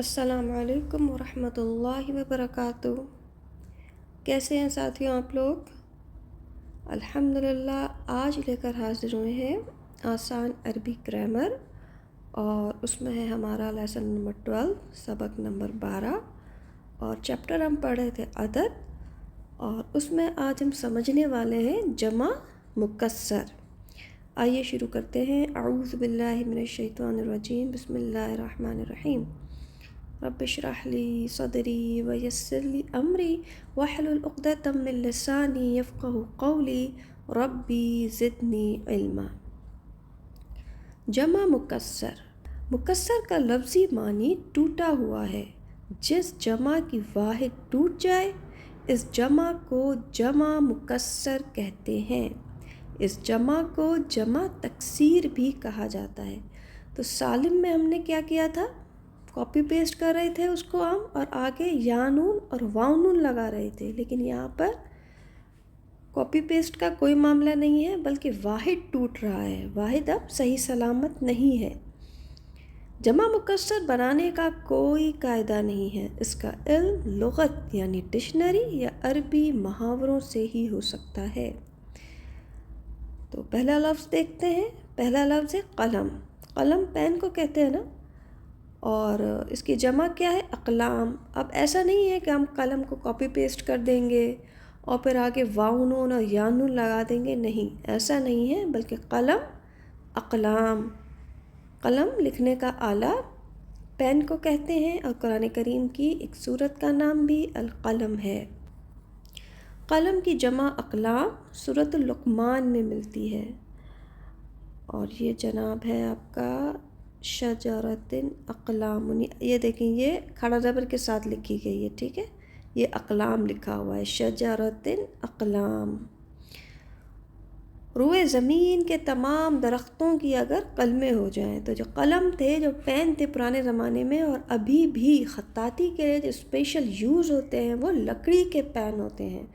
السلام علیکم ورحمۃ اللہ وبرکاتہ۔ کیسے ہیں ساتھیوں آپ لوگ؟ الحمدللہ آج لے کر حاضر ہوئے ہیں آسان عربی گرامر، اور اس میں ہے ہمارا لیسن نمبر 12 سبق نمبر 12، اور چیپٹر ہم پڑھ رہے تھے عدد، اور اس میں آج ہم سمجھنے والے ہیں جمع مکسر۔ آئیے شروع کرتے ہیں۔ اعوذ باللہ من الشیطان الرجیم، بسم اللہ الرحمن الرحیم۔ رب اشرح لی صدری ویسر لی امری واحلل عقدۃ من لسانی یفقہوا قولی ربی زدنی علما۔ جمع مکسر۔ مکسر کا لفظی معنی ٹوٹا ہوا ہے۔ جس جمع کی واحد ٹوٹ جائے اس جمع کو جمع مکسر کہتے ہیں۔ اس جمع کو جمع تکسیر بھی کہا جاتا ہے۔ تو سالم میں ہم نے کیا کیا تھا؟ کاپی پیسٹ کر رہے تھے اس کو ہم، اور آگے یا نون اور واو نون لگا رہے تھے، لیکن یہاں پر کاپی پیسٹ کا کوئی معاملہ نہیں ہے، بلکہ واحد ٹوٹ رہا ہے، واحد اب صحیح سلامت نہیں ہے۔ جمع مکسر بنانے کا کوئی قاعدہ نہیں ہے، اس کا علم لغت یعنی ڈکشنری یا عربی محاوروں سے ہی ہو سکتا ہے۔ تو پہلا لفظ دیکھتے ہیں۔ پہلا لفظ ہے قلم۔ قلم پین کو کہتے ہیں نا، اور اس کی جمع کیا ہے؟ اقلام۔ اب ایسا نہیں ہے کہ ہم قلم کو کاپی پیسٹ کر دیں گے اور پھر آگے واو نون اور یا نون لگا دیں گے، نہیں، ایسا نہیں ہے، بلکہ قلم اقلام۔ قلم لکھنے کا آلہ پین کو کہتے ہیں، اور قرآن کریم کی ایک سورت کا نام بھی القلم ہے۔ قلم کی جمع اقلام سورۃ لقمان میں ملتی ہے، اور یہ جناب ہے آپ کا شجرۃ اقلام۔ یہ دیکھیں، یہ کھڑا زبر کے ساتھ لکھی گئی ہے، ٹھیک ہے، یہ اقلام لکھا ہوا ہے، شجرۃ اقلام۔ روئے زمین کے تمام درختوں کی اگر قلمیں ہو جائیں، تو جو قلم تھے، جو پین تھے پرانے زمانے میں، اور ابھی بھی خطاطی کے لیے جو اسپیشل یوز ہوتے ہیں وہ لکڑی کے پین ہوتے ہیں۔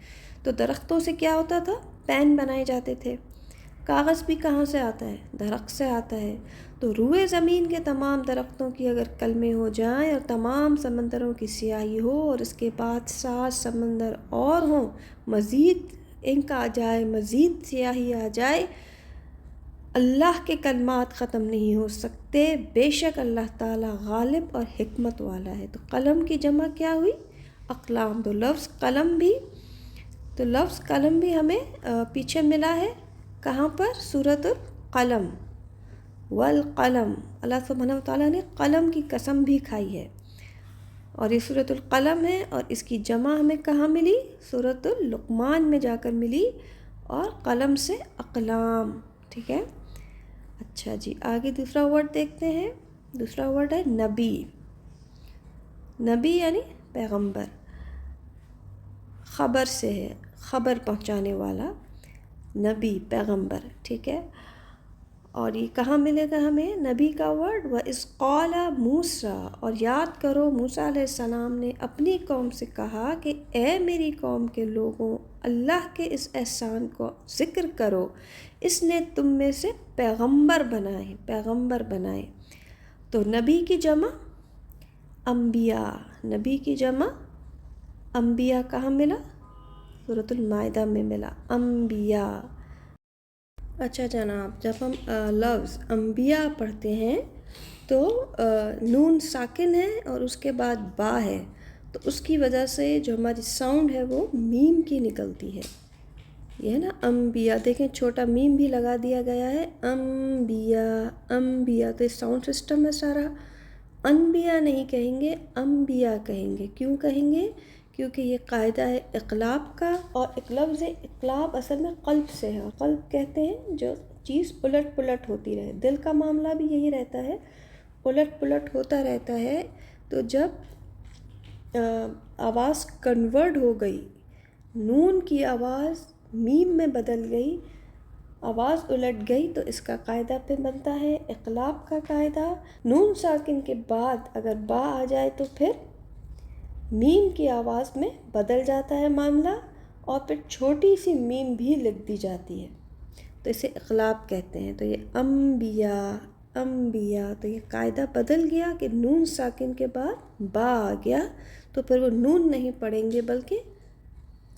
تو درختوں سے کیا ہوتا تھا؟ پین بنائے جاتے تھے۔ کاغذ بھی کہاں سے آتا ہے؟ درخت سے آتا ہے۔ تو روئے زمین کے تمام درختوں کی اگر قلمیں ہو جائیں اور تمام سمندروں کی سیاہی ہو، اور اس کے بعد 7 سمندر اور ہوں، مزید انک آ جائے، مزید سیاہی آ جائے، اللہ کے کلمات ختم نہیں ہو سکتے، بے شک اللہ تعالیٰ غالب اور حکمت والا ہے۔ تو قلم کی جمع کیا ہوئی؟ اقلام۔ تو لفظ قلم بھی ہمیں پیچھے ملا ہے، کہاں پر؟ سورۃ القلم، والقلم۔ اللہ سبحانہ وتعالیٰ نے قلم کی قسم بھی کھائی ہے، اور یہ سورۃ القلم ہے، اور اس کی جمع ہمیں کہاں ملی؟ سورۃ اللقمان میں جا کر ملی، اور قلم سے اقلام، ٹھیک ہے۔ اچھا جی، آگے دوسرا ورڈ دیکھتے ہیں۔ دوسرا ورڈ ہے نبی۔ نبی یعنی پیغمبر، خبر سے ہے، خبر پہنچانے والا، نبی پیغمبر، ٹھیک ہے۔ اور یہ کہاں ملے گا ہمیں نبی کا ورڈ؟ وَإِذْ قَالَ مُوسَىٰ، اور یاد کرو موسیٰ علیہ السلام نے اپنی قوم سے کہا کہ اے میری قوم کے لوگوں، اللہ کے اس احسان کو ذکر کرو، اس نے تم میں سے پیغمبر بنائے۔ تو نبی کی جمع انبیاء، نبی کی جمع انبیاء کہاں ملا؟ سورۃ المائدہ میں ملا، انبیاء۔ اچھا جناب، جب ہم لفظ انبیاء پڑھتے ہیں تو نون ساکن ہے اور اس کے بعد با ہے، تو اس کی وجہ سے جو ہماری ساؤنڈ ہے وہ میم کی نکلتی ہے، یہ ہے نا انبیاء۔ دیکھیں چھوٹا میم بھی لگا دیا گیا ہے، انبیاء، تو یہ ساؤنڈ سسٹم ہے سارا۔ انبیاء نہیں کہیں گے، انبیاء کہیں گے۔ کیوں کہیں گے؟ کیونکہ یہ قاعدہ ہے اقلاب کا، اور ایک لفظ اقلاب اصل میں قلب سے ہے، اور قلب کہتے ہیں جو چیز الٹ پلٹ ہوتی رہے۔ دل کا معاملہ بھی یہی رہتا ہے، الٹ پلٹ ہوتا رہتا ہے۔ تو جب آواز کنورٹ ہو گئی، نون کی آواز میم میں بدل گئی، آواز الٹ گئی، تو اس کا قاعدہ پہ بنتا ہے اقلاب کا قاعدہ۔ نون ساکن کے بعد اگر با آ جائے تو پھر میم کی آواز میں بدل جاتا ہے معاملہ، اور پھر چھوٹی سی میم بھی لکھ دی جاتی ہے، تو اسے اقلاب کہتے ہیں۔ تو یہ انبیاء، انبیاء. تو یہ قاعدہ بدل گیا کہ نون ساکن کے بعد با آ گیا، تو پھر وہ نون نہیں پڑھیں گے بلکہ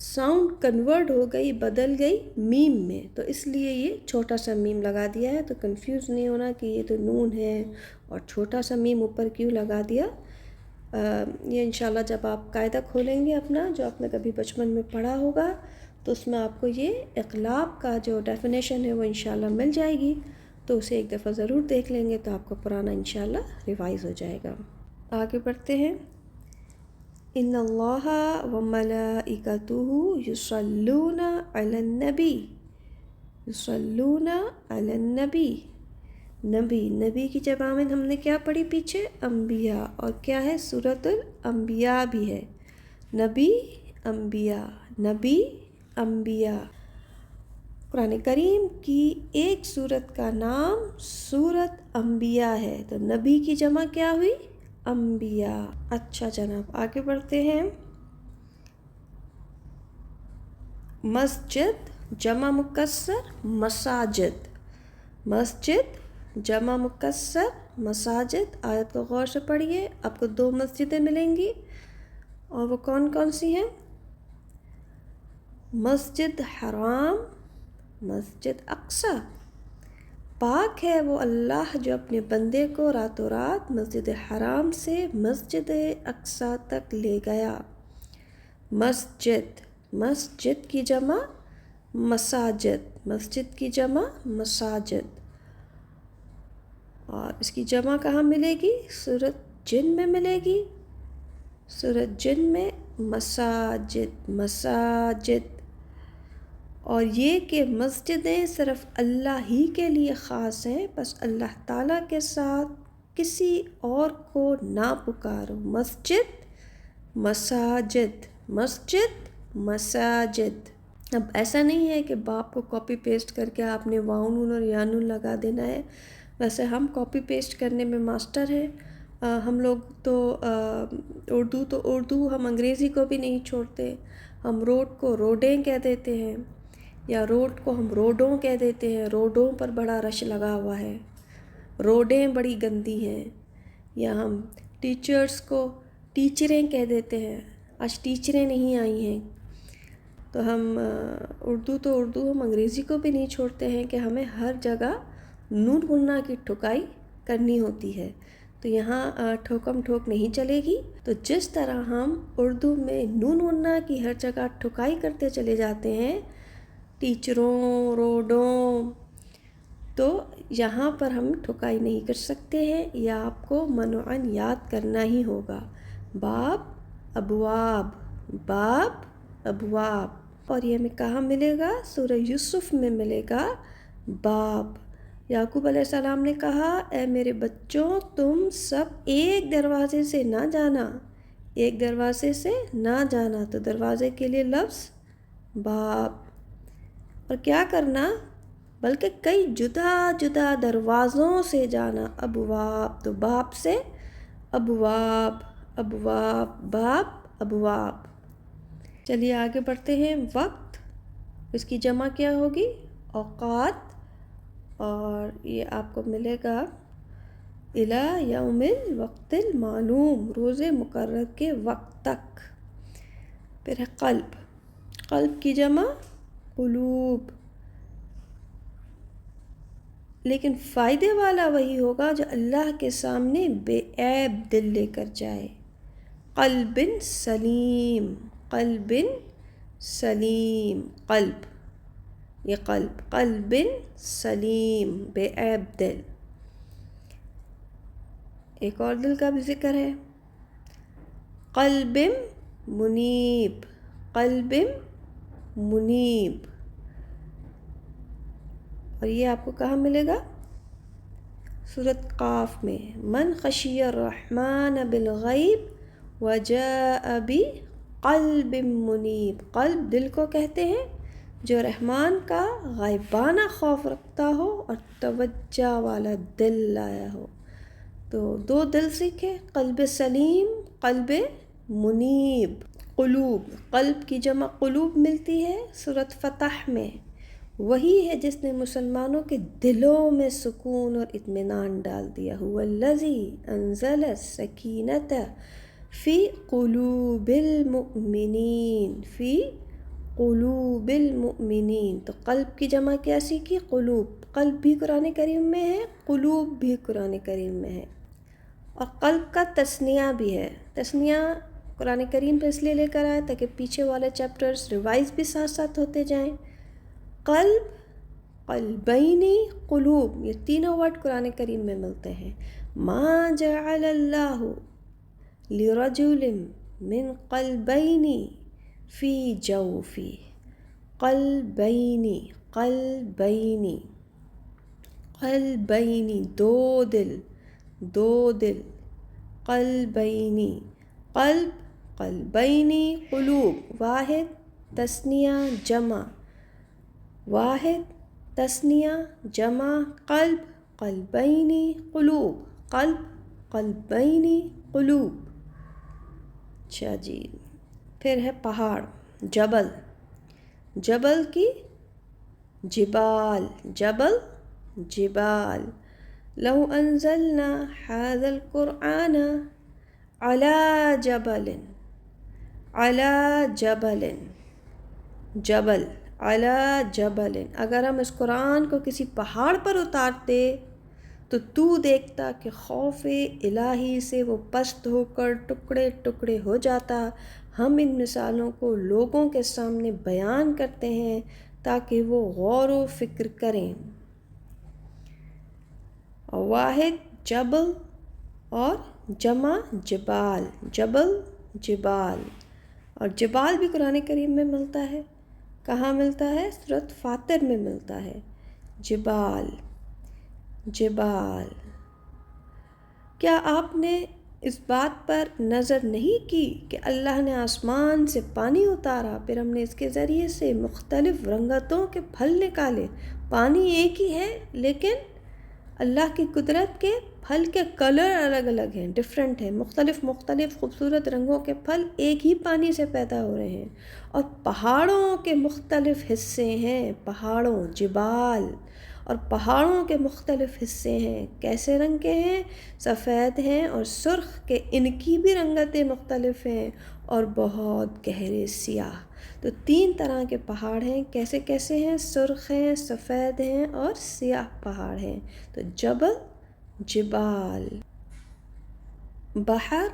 ساؤنڈ کنورٹ ہو گئی، بدل گئی میم میں، تو اس لیے یہ چھوٹا سا میم لگا دیا ہے. تو کنفیوز نہیں ہونا کہ یہ تو نون ہے اور چھوٹا سا میم اوپر کیوں لگا دیا. یہ انشاءاللہ جب آپ قاعدہ کھولیں گے اپنا، جو آپ نے کبھی بچپن میں پڑھا ہوگا، تو اس میں آپ کو یہ اقلاب کا جو ڈیفینیشن ہے وہ انشاءاللہ مل جائے گی. تو اسے ایک دفعہ ضرور دیکھ لیں گے تو آپ کو پرانا انشاءاللہ ریوائز ہو جائے گا. آگے بڑھتے ہیں. ان اللہ و ملائکتہ یصلون علی النبی. یصلون علی النبی. نبی کی جمع میں ہم نے کیا پڑھی پیچھے؟ انبیاء. اور کیا ہے؟ سورۃ الانبیاء بھی ہے. نبی انبیاء. قرآن کریم کی ایک سورت کا نام سورۃ انبیاء ہے، تو نبی کی جمع کیا ہوئی؟ انبیاء. اچھا جناب، آگے بڑھتے ہیں. مسجد جمع مکسر مساجد. مسجد جمع مکسر مساجد. آیت کو غور سے پڑھیے، آپ کو 2 مسجدیں ملیں گی، اور وہ کون کون سی ہیں؟ مسجد حرام، مسجد اقصی. پاک ہے وہ اللہ جو اپنے بندے کو راتوں رات مسجد حرام سے مسجد اقصی تک لے گیا. مسجد کی جمع مساجد. مسجد کی جمع مساجد. اور اس کی جمع کہاں ملے گی؟ سورۃ جن میں ملے گی. سورۃ جن میں مساجد. اور یہ کہ مسجدیں صرف اللہ ہی کے لیے خاص ہیں، بس اللہ تعالیٰ کے ساتھ کسی اور کو نہ پکارو. مسجد. اب ایسا نہیں ہے کہ باپ کو کاپی پیسٹ کر کے آپ نے واؤ نون اور یا نون لگا دینا ہے. ویسے ہم کاپی پیسٹ کرنے میں ماسٹر ہیں. ہم لوگ تو اردو، ہم انگریزی کو بھی نہیں چھوڑتے. ہم روڈ کو روڈیں کہہ دیتے ہیں، یا روڈ کو ہم روڈوں کہہ دیتے ہیں. روڈوں پر بڑا رش لگا ہوا ہے، روڈیں بڑی گندی ہیں. یا ہم ٹیچرز کو ٹیچریں کہہ دیتے ہیں. آج ٹیچریں نہیں آئی ہیں. تو ہم اردو ہم انگریزی کو بھی نہیں چھوڑتے ہیں کہ ہمیں ہر جگہ نون غنہ کی ٹھکائی کرنی ہوتی ہے. تو یہاں ٹھوکم ٹھوک نہیں چلے گی. تو جس طرح ہم اردو میں نون غنہ کی ہر جگہ ٹھکائی کرتے چلے جاتے ہیں، ٹیچروں، روڈوں، تو یہاں پر ہم ٹھکائی نہیں کر سکتے ہیں. یا آپ کو منوعاً یاد کرنا ہی ہوگا. باب ابواب. اور یہ ہمیں کہاں ملے گا؟ سورہ یوسف میں ملے گا باب. یعقوب علیہ السلام نے کہا، اے میرے بچوں، تم سب ایک دروازے سے نہ جانا. تو دروازے کے لیے لفظ باب. اور کیا کرنا؟ بلکہ کئی جدا جدا دروازوں سے جانا. ابواب، تو باب سے ابواب، باب ابواب. چلیے آگے بڑھتے ہیں. وقت، اس کی جمع کیا ہوگی؟ اوقات. اور یہ آپ کو ملے گا الی یوم الوقت المعلوم، روز مقرر کے وقت تک. پھر ہے قلب کی جمع قلوب. لیکن فائدے والا وہی ہوگا جو اللہ کے سامنے بے عیب دل لے کر جائے. قلب سلیم. یہ قلب سلیم، بے عیب دل. ایک اور دل کا بھی ذکر ہے، قلب منیب. اور یہ آپ کو کہاں ملے گا؟ سورۃ قاف میں. من خشی الرحمن بالغیب وجاء بقلب منیب. قلب دل کو کہتے ہیں جو رحمان کا غائبانہ خوف رکھتا ہو اور توجہ والا دل لایا ہو. تو 2 دل سیکھے، قلب سلیم، قلب منیب. قلوب، قلب کی جمع قلوب ملتی ہے سورۃ فتح میں. وہی ہے جس نے مسلمانوں کے دلوں میں سکون اور اطمینان ڈال دیا. هو الذی انزل السکینۃ فی قلوب المؤمنین. فی قلوب المؤمنین. تو قلب کی جمع کیا سیکھی؟ قلوب. قلب بھی قرآن کریم میں ہے، قلوب بھی قرآن کریم میں ہے. اور قلب کا تثنیہ بھی ہے. تثنیہ قرآن کریم پہ اس لیے لے کر آئے تاکہ پیچھے والے چیپٹرز ریوائز بھی ساتھ ساتھ ہوتے جائیں. قلب، قلبینی، قلوب، یہ تینوں ورڈ قرآن کریم میں ملتے ہیں. ما جعل اللہ لرجل من قلبینی فی جوفی. قلبینی، قلبینی، قلبینی، دو دل، دو دل. قلبینی، قلب، قلبینی، قلوب. واحد تثنیہ جمع، واحد تثنیہ جمع قلب، قلبینی، قلوب. قلب، قلبینی، قلوب. اچھا جی، پھر ہے پہاڑ، جبل. جبل کی جبال، جبل، جبال. لو انزلنا هذا القرآن على جبل، على جبل، جبل، على جبل. اگر ہم اس قرآن کو کسی پہاڑ پر اتارتے تو دیکھتا کہ خوف الہی سے وہ پست ہو کر ٹکڑے ٹکڑے ہو جاتا. ہم ان مثالوں کو لوگوں کے سامنے بیان کرتے ہیں تاکہ وہ غور و فکر کریں. واحد جبل اور جمع جبال، جبل، جبال. اور جبال بھی قرآن کریم میں ملتا ہے. کہاں ملتا ہے؟ سورۃ فاطر میں ملتا ہے. جبال، جبال. کیا آپ نے اس بات پر نظر نہیں کی کہ اللہ نے آسمان سے پانی اتارا، پھر ہم نے اس کے ذریعے سے مختلف رنگتوں کے پھل نکالے؟ پانی ایک ہی ہے لیکن اللہ کی قدرت کے پھل کے کلر الگ الگ ہیں، ڈفرینٹ ہیں. مختلف مختلف خوبصورت رنگوں کے پھل ایک ہی پانی سے پیدا ہو رہے ہیں. اور پہاڑوں کے مختلف حصے ہیں، پہاڑوں، جبال. اور پہاڑوں کے مختلف حصے ہیں. کیسے رنگ کے ہیں؟ سفید ہیں اور سرخ کے. ان کی بھی رنگتیں مختلف ہیں اور بہت گہرے سیاہ. تو 3 طرح کے پہاڑ ہیں. کیسے کیسے ہیں؟ سرخ ہیں، سفید ہیں اور سیاہ پہاڑ ہیں. تو جبل، جبال. بحر،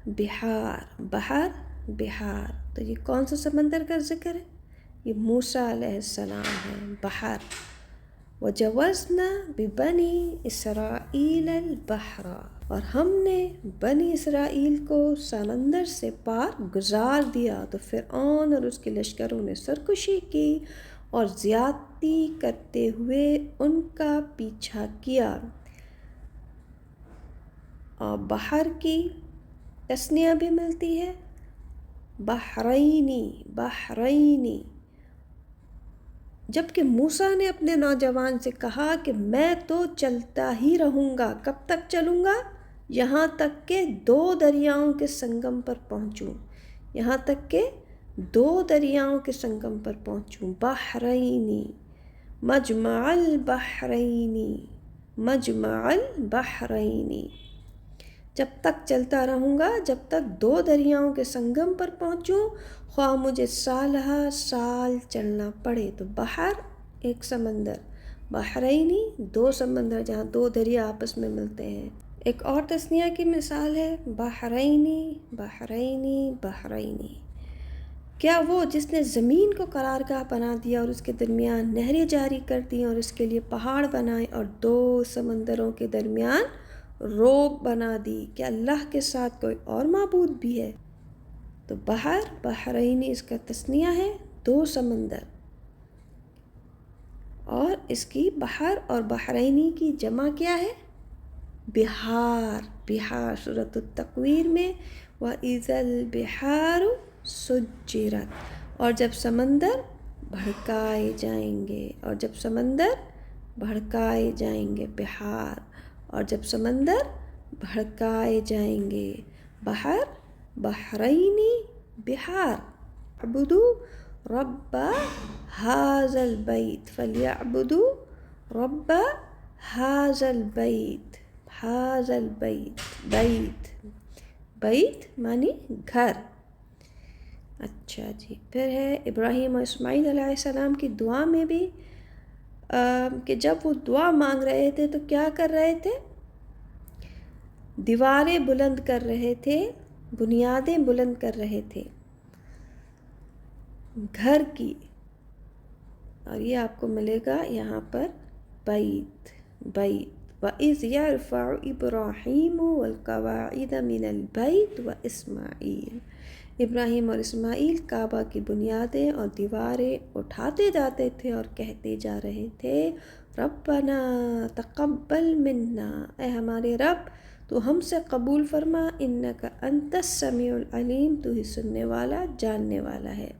بحار، بحر، بحار. تو یہ کون سا سمندر کا ذکر ہے؟ یہ موسیٰ علیہ السلام ہے. بحر. وجوزنا ببنی اسرائیل البحر. اور ہم نے بنی اسرائیل کو سمندر سے پار گزار دیا. تو فرعون اور اس کے لشکروں نے سرکشی کی اور زیادتی کرتے ہوئے ان کا پیچھا کیا. اور بحر کی تثنیہ بھی ملتی ہے، بحرینی، بحرینی. جب کہ موسیٰ نے اپنے نوجوان سے کہا کہ میں تو چلتا ہی رہوں گا. کب تک چلوں گا؟ یہاں تک کہ 2 دریاؤں کے سنگم پر پہنچوں. یہاں تک کہ 2 دریاؤں کے سنگم پر پہنچوں. بحرینی، مجمع البحرینی، مجمع البحرینی. جب تک چلتا رہوں گا جب تک 2 دریاؤں کے سنگم پر پہنچوں، خواہ مجھے سالہ سال چلنا پڑے. تو بحر ایک سمندر، بحرینی 2 سمندر جہاں 2 دریا آپس میں ملتے ہیں. ایک اور تثنیہ کی مثال ہے بحرینی، بحرینی، بحرینی. کیا وہ جس نے زمین کو قرارگاہ بنا دیا اور اس کے درمیان نہریں جاری کر دیں اور اس کے لیے پہاڑ بنائے اور 2 سمندروں کے درمیان روک بنا دی، کیا اللہ کے ساتھ کوئی اور معبود بھی ہے؟ تو بحر، بحرینی اس کا تثنیہ ہے، 2 سمندر. اور اس کی بحر اور بحرینی کی جمع کیا ہے؟ بحار، بحار. سورۃ التکویر میں وَإِذَا الْبِحَارُ سُجِّرَتْ. اور جب سمندر بھڑکائے جائیں گے، اور جب سمندر بھڑکائے جائیں گے. بحار. اور جب سمندر بھڑکائے جائیں گے. بحر، بحرینی، بحار. اعبدوا رب هذا البيت فليعبدوا رب هذا البيت. هذا البيت، بیت، بیت معنی گھر. اچھا جی، پھر ہے ابراہیم اور اسماعیل علیہ السلام کی دعا میں بھی کہ جب وہ دعا مانگ رہے تھے تو کیا کر رہے تھے؟ دیواریں بلند کر رہے تھے، بنیادیں بلند کر رہے تھے گھر کی. اور یہ آپ کو ملے گا یہاں پر بیت، بیت. وَإِذْ يَرْفَعُ إِبْرَاهِيمُ وَالْقَوَاعِدَ مِنَ الْبَيْتِ وَإِسْمَاعِيلُ. ابراہیم اور اسماعیل کعبہ کی بنیادیں اور دیواریں اٹھاتے جاتے تھے اور کہتے جا رہے تھے ربنا تقبل منا، اے ہمارے رب تو ہم سے قبول فرما، انک انت السمیع العلیم، تو ہی سننے والا جاننے والا ہے.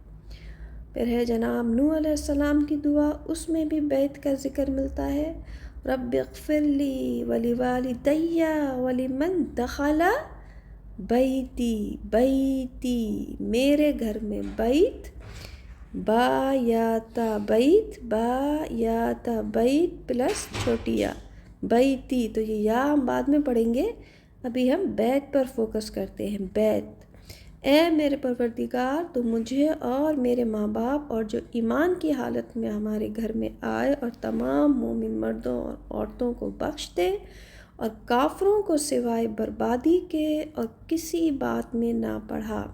پھر ہے جناب نوح علیہ السلام کی دعا، اس میں بھی بیت کا ذکر ملتا ہے. رب اغفر لی ولوالدی ولمن دخل بیتی، بیتی میرے گھر میں، بیت با یا تا، بیت با یا تا، بیت پلس چھوٹی یا، بیتی. تو یہ یا ہم بعد میں پڑھیں گے، ابھی ہم بیت پر فوکس کرتے ہیں. بیت، اے میرے پروردگار تو مجھے اور میرے ماں باپ اور جو ایمان کی حالت میں ہمارے گھر میں آئے اور تمام مومن مردوں اور عورتوں کو بخش دے، اور کافروں کو سوائے بربادی کے اور کسی بات میں نہ پڑھا.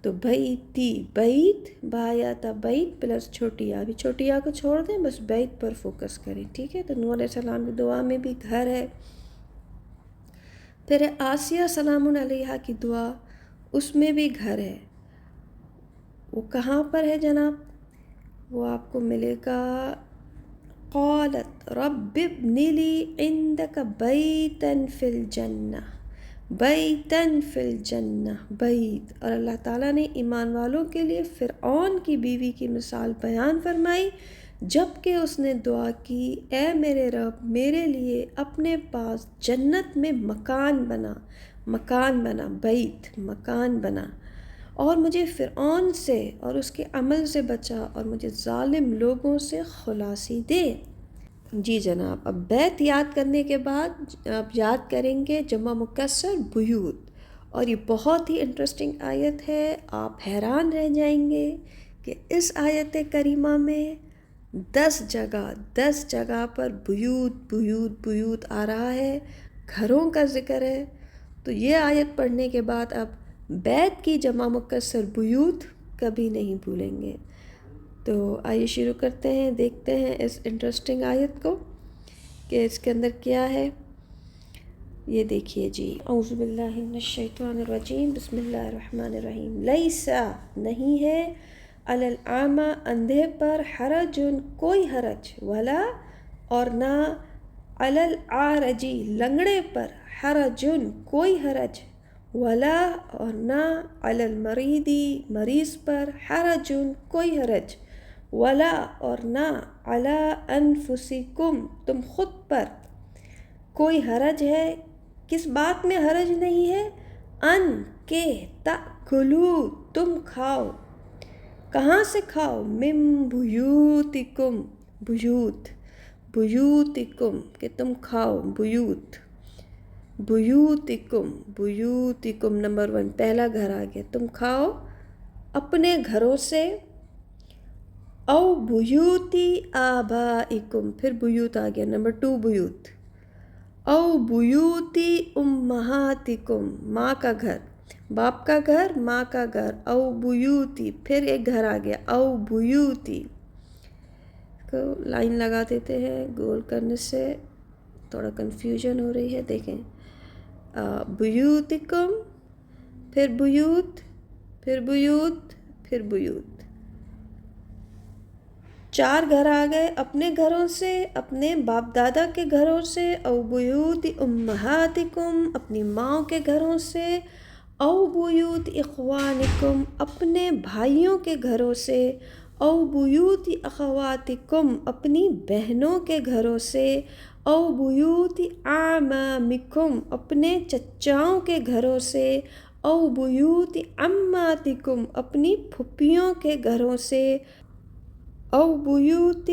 تو بیتی، بیت بایا تا، بیت پلس چھوٹیا، ابھی چھوٹیا کو چھوڑ دیں، بس بیت پر فوکس کریں، ٹھیک ہے. تو نوح علیہ السلام کی دعا میں بھی گھر ہے. پھر آسیہ سلام علیہا کی دعا، اس میں بھی گھر ہے. وہ کہاں پر ہے جناب؟ وہ آپ کو ملے گا قالت رب ابن لی عندک بیتا فی الجنہ، بیتا فی الجنہ، بیت. اور اللہ تعالیٰ نے ایمان والوں کے لیے فرعون کی بیوی کی مثال بیان فرمائی جب کہ اس نے دعا کی اے میرے رب میرے لیے اپنے پاس جنت میں مکان بنا، مکان بنا، بیت مکان بنا، اور مجھے فرعون سے اور اس کے عمل سے بچا، اور مجھے ظالم لوگوں سے خلاصی دے. جی جناب، اب بیت یاد کرنے کے بعد آپ یاد کریں گے جمع مکسر بیوت. اور یہ بہت ہی انٹرسٹنگ آیت ہے، آپ حیران رہ جائیں گے کہ اس آیت کریمہ میں 10 جگہ پر بیوت بیوت بیوت آ رہا ہے، گھروں کا ذکر ہے. تو یہ آیت پڑھنے کے بعد اب بیت کی جمع مکسر بیوت کبھی نہیں بھولیں گے. تو آئیے شروع کرتے ہیں، دیکھتے ہیں اس انٹرسٹنگ آیت کو کہ اس کے اندر کیا ہے. یہ دیکھیے جی، اعوذ باللہ من الشیطان الرجیم، بسم اللہ الرحمن الرحیم. لیسا نہیں ہے، علی الاعمی اندھے پر، حرج کوئی حرج، ولا اور نہ، علی الاعرجی لنگڑے پر، حرج کوئی حرج، ولا اور نہ، علی المریضی مریض پر، حرج کوئی حرج، ولا اور نہ، علی انفسکم تم خود پر کوئی حرج ہے. کس بات میں حرج نہیں ہے؟ ان کے تأکلوا تم کھاؤ. کہاں سے کھاؤ؟ من بیوتکم، بیوت، بیوتکم کہ تم کھاؤ، بیوت، بیوتکم، بیوتکم نمبر 1 پہلا گھر آ گیا، تم کھاؤ اپنے گھروں سے. او بیوتی آبائکم، پھر بیوت آ گیا نمبر 2 بیوت. او بیوتی امہاتکم، ماں کا گھر، باپ کا گھر، ماں کا گھر. او بیوتی، پھر ایک گھر آ گیا، او بیوتی کو لائن لگا دیتے ہیں، گول کرنے سے تھوڑا کنفیوژن ہو رہی ہے. دیکھیں بیوتکم، پھر بیوت، پھر بیوت، پھر بیوت، 4 گھر آ گئے اپنے گھروں سے، اپنے باپ دادا کے گھروں سے. او بیوت امہاتکم، اپنی ماں کے گھروں سے. او بیوت اخوانکم، اپنے بھائیوں کے گھروں سے. او بیوت اخواتکم، اپنی بہنوں کے گھروں سے. او بیوت اعمامکم، اپنے چچاؤں کے گھروں سے. او بیوت عماتکم اپنی پھپھیوں کے گھروں سے، او بیوت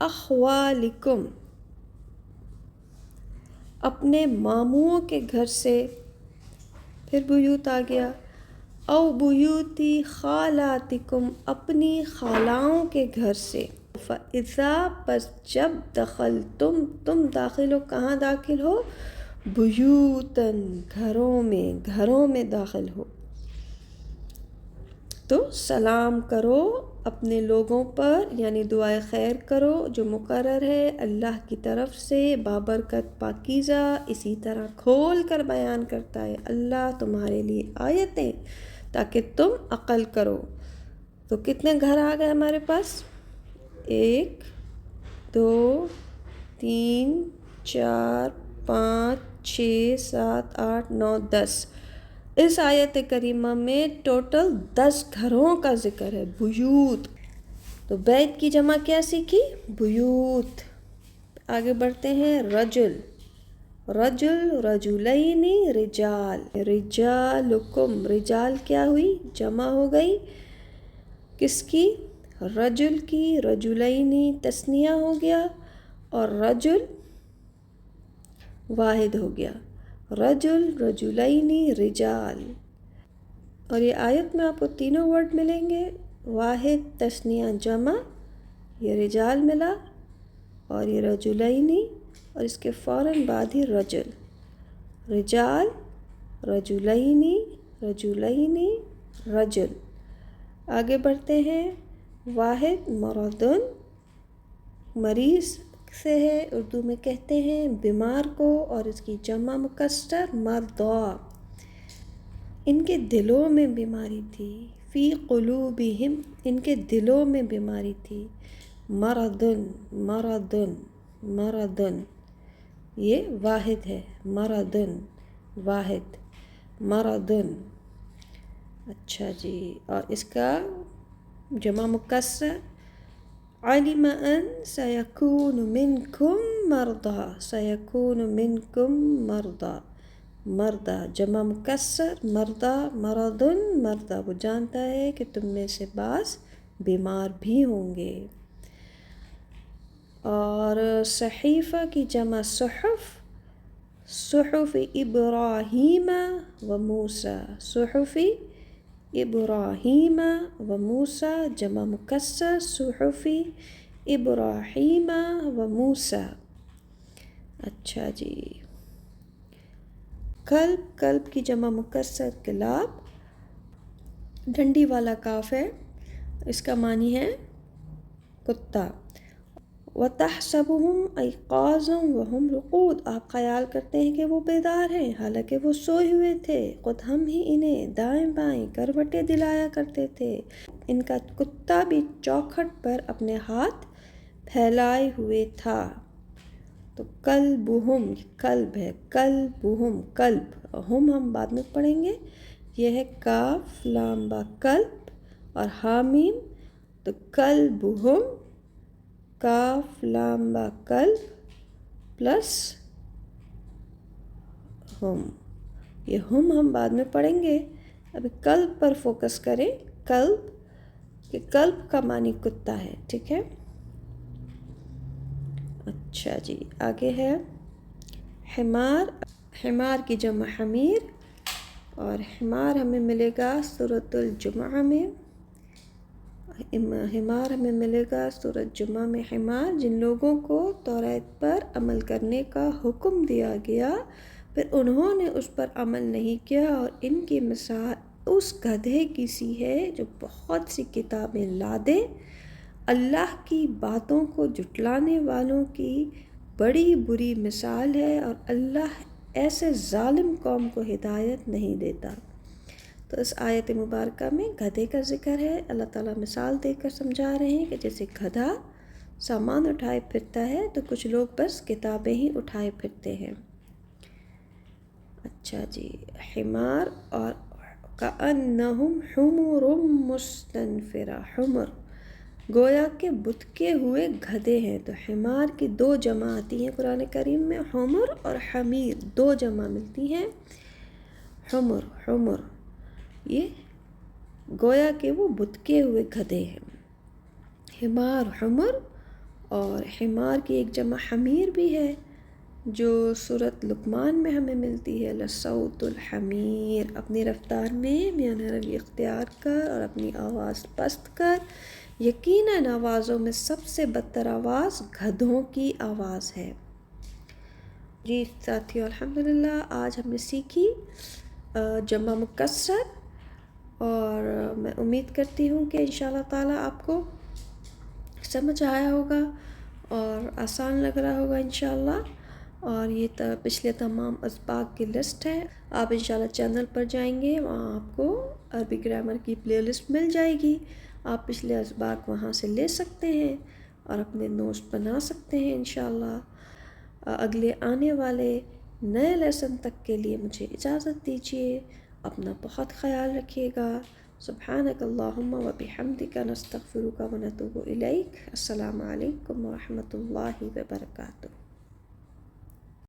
اخوالکم اپنے ماموں کے گھر سے، پھر بیوت آ گیا، او بیوتی خالاتکم اپنی خالاؤں کے گھر سے، فَإِذَا پس جب تم داخل ہو، کہاں داخل ہو؟ بیوتن گھروں میں داخل ہو، تو سلام کرو اپنے لوگوں پر، یعنی دعائے خیر کرو جو مقرر ہے اللہ کی طرف سے بابرکت پاکیزہ۔ اسی طرح کھول کر بیان کرتا ہے اللہ تمہارے لیے آیتیں تاکہ تم عقل کرو۔ تو کتنے گھر آ گئے ہمارے پاس؟ 1 2 3 4 5 6 7 8 9 10۔ اس آیت کریمہ میں ٹوٹل 10 گھروں کا ذکر ہے، بیوت۔ تو بیت کی جمع کیا سیکھی؟ بیوت۔ آگے بڑھتے ہیں، رجل رجلین رجال، رجالکم رجال کیا ہوئی؟ جمع ہو گئی، کس کی؟ رجل کی، رجلین تثنیہ ہو گیا اور رجل واحد ہو گیا، رجل رجلین رجال۔ اور یہ آیت میں آپ کو تینوں ورڈ ملیں گے، واحد تثنیہ جمع، یہ رجال ملا اور یہ رجلین، اور اس کے فوراً بعد ہی رجل، رجال رجلین رجلین رجل۔ آگے بڑھتے ہیں، واحد مرضن، مریض سے ہے، اردو میں کہتے ہیں بیمار کو، اور اس کی جمع مکسر مرضا، ان کے دلوں میں بیماری تھی، فی قلوبہم ان کے دلوں میں بیماری تھی، مرضن مرضن مرضن، یہ واحد ہے، مرضن واحد، مرضن۔ اچھا جی، اور اس کا جمع مکسر، علم ان سیکون منکم مرضى، سیکون منکم مرضى، مردہ جمع مکسر، مردہ مرضن مردہ، وہ جانتا ہے کہ تم میں سے بعض بیمار بھی ہوں گے۔ اور صحیفہ کی جمع صحف، صحف ابراہیم و موسیٰ، صحف ابراہیم و موسیٰ، جمع مکسر صحف ابراہیم و موسیٰ۔ اچھا جی، کلب کی جمع مکسر کلاب، ڈنڈی والا کاف ہے، اس کا معنی ہے کتا۔ وَتَحْسَبُهُمْ أَيْقَاظًا وَهُمْ رُقُودٌ، آپ خیال کرتے ہیں کہ وہ بیدار ہیں حالانکہ وہ سوئے ہوئے تھے، خود ہم ہی انہیں دائیں بائیں کروٹیں دلایا کرتے تھے۔ ان کا کتا بھی چوکھٹ پر اپنے ہاتھ پھیلائے ہوئے تھا۔ تو کلبہم کلب ہے، کلبہم کلب، ہم بعد میں پڑھیں گے، یہ ہے کاف لام با کلب اور حامیم، تو کلبہم کاف لام با کلب پلس ہم، یہ ہم بعد میں پڑھیں گے، ابھی کلب پر فوکس کریں، کلب، کہ کلب کا معنی کتا ہے، ٹھیک ہے۔ اچھا جی، آگے ہے حمار، حمار کی جمع حمیر، اور حمار ہمیں ملے گا سورۃ الجمعہ میں، حمار ہمیں ملے گا سورۃ جمعہ میں، حمار جن لوگوں کو توریت پر عمل کرنے کا حکم دیا گیا پھر انہوں نے اس پر عمل نہیں کیا، اور ان کی مثال اس گدھے کی سی ہے جو بہت سی کتابیں لا دے، اللہ کی باتوں کو جھٹلانے والوں کی بڑی بری مثال ہے، اور اللہ ایسے ظالم قوم کو ہدایت نہیں دیتا۔ تو اس آیت مبارکہ میں گدھے کا ذکر ہے، اللہ تعالیٰ مثال دے کر سمجھا رہے ہیں کہ جیسے گدھا سامان اٹھائے پھرتا ہے تو کچھ لوگ بس کتابیں ہی اٹھائے پھرتے ہیں۔ اچھا جی، حمار، اور کأنہم حمر مستنفرہ، حمر گویا کہ بتکے ہوئے گدھے ہیں، تو حمار کی 2 جمع آتی ہیں قرآن کریم میں، حمر اور حمیر 2 جمع ملتی ہیں۔ حمر حمر، یہ گویا کہ وہ بتکے ہوئے گدھے ہیں۔ حمار حمر، اور حمار کی ایک جمع حمیر بھی ہے جو سورۃ لقمان میں ہمیں ملتی ہے، لصوت الحمیر، اپنی رفتار میں میانہ روی اختیار کر اور اپنی آواز پست کر، یقیناً آوازوں میں سب سے بدتر آواز گدھوں کی آواز ہے۔ جی ساتھیو، الحمدللہ آج ہم نے سیکھی جمع مکسر، اور میں امید کرتی ہوں کہ انشاءاللہ تعالیٰ آپ کو سمجھ آیا ہوگا اور آسان لگ رہا ہوگا انشاءاللہ۔ اور یہ پچھلے تمام اسباق کی لسٹ ہے، آپ انشاءاللہ چینل پر جائیں گے، وہاں آپ کو عربی گرامر کی پلے لسٹ مل جائے گی، آپ پچھلے اسباق وہاں سے لے سکتے ہیں اور اپنے نوٹس بنا سکتے ہیں انشاءاللہ۔ اگلے آنے والے نئے لیسن تک کے لیے مجھے اجازت دیجیے، اپنا بہت خیال رکھیے گا۔ سبحانک اللہم و بحمدک، نستغفرک و نتوب الیک۔ السلام علیکم ورحمۃ اللہ وبرکاتہ۔